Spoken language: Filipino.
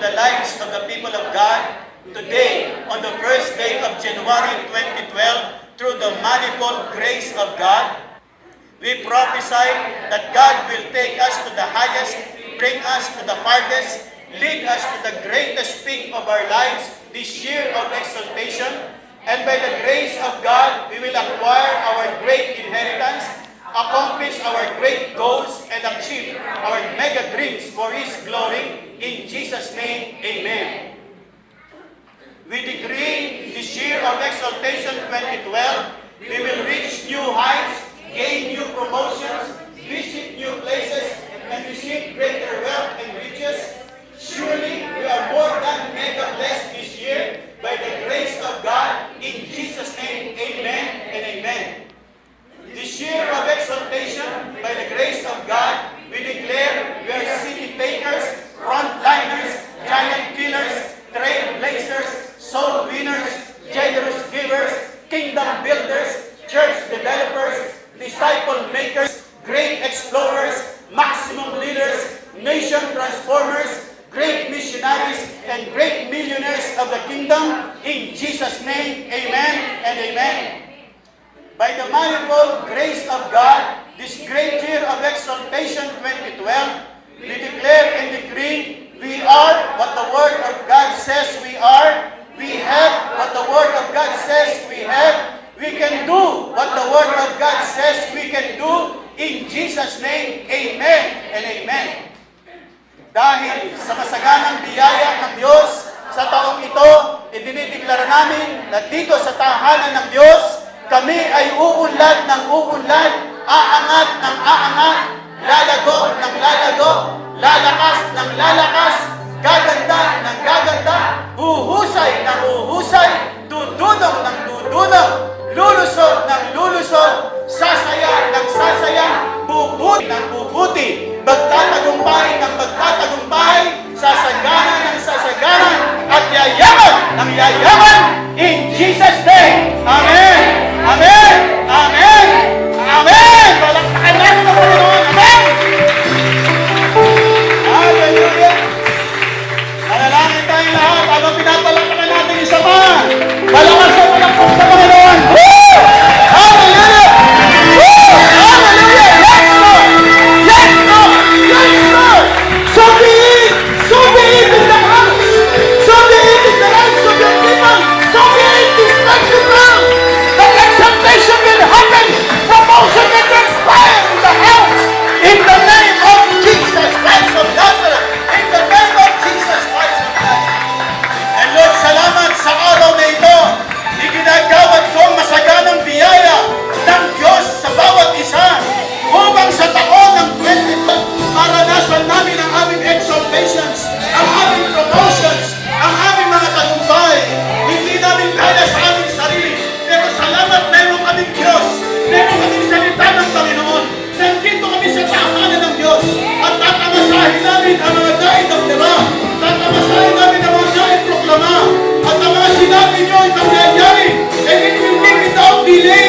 the lives of the people of God today, on the first day of January 2012, through the manifold grace of God. We prophesy that God will take us to the highest, bring us to the farthest, lead us to the greatest peak of our lives, this year of exaltation. And by the grace of God, we will acquire our great inheritance, accomplish our great goals, and achieve our mega dreams for His glory. In Jesus' name, amen. We decree this year of exaltation 2012, we will reach new heights, gain new promotions, visit new places, and receive greater wealth and riches. Surely we are more than mega blessed this year by the grace of God. In Jesus' name, amen and amen. This year of exaltation, by the grace of God, we declare we are city takers, frontliners, giant killers, trailblazers, soul winners, generous givers, kingdom builders, church developers, disciple makers, great explorers, maximum leaders, nation transformers, great missionaries, and great millionaires of the kingdom. In Jesus' name, amen and amen. By the manifold grace of God, this great year of exaltation 2012, we declare and decree we are what the Word of God says we are. We have what the Word of God says we have. We can do what the Word of God says we can do. In Jesus' name, amen and amen. Dahil sa masaganang biyaya ng Diyos sa taong ito, idinideklara namin na dito sa tahanan ng Diyos, kami ay uunlad ng uunlad, aangat ng aangat, lalago ng lalago, lalakas ng lalakas, gaganda ng gaganda, huhusay ng huhusay, dudunong ng dudunong, lulusog ng lulusog, sasaya ng sasaya, bubuti ng bubuti, magtatagumpay ng magtatagumpay, sasagana ng sasagana, at yayaman ng yayaman. In Jesus' name, amen, amen, amen, amen. Palakpakan natin ang Panginoon, amen. Hallelujah. Manalangin tayong lahat habang pinapalakpakan natin isa pa. Malakas ang palakpak sa Panginoon. Woo! Hallelujah! Woo! Hallelujah! Yes, Lord! Yes, Lord! Yes, Lord! So be it! So be it in the house! So be it in the lives of your people! So be it this country ground! That exaltation will happen! Promotion will transpire in the house! In the name of Jesus Christ of Nazareth! In the name of Jesus Christ of Nazareth! And Lord, salamat sa araw na ito! Iginagawad ko ang masaganang biyaya ng Diyos sa bawat isa upang sa taon ng 2012 maranasan namin ang aming exaltations, ang aming promotions, ang aming mga tagumpay. Hindi namin kaya sa aming sarili, pero salamat mayroon kaming Diyos, mayroon kaming salita ng Panginoon. Nandito kami sa tahanan ng Diyos at tatamasahin namin ang mga naidamdama, tatamasahin namin ang mga naiproklama, at ang mga sinabi nyo ay nangyayari, and it will be without delay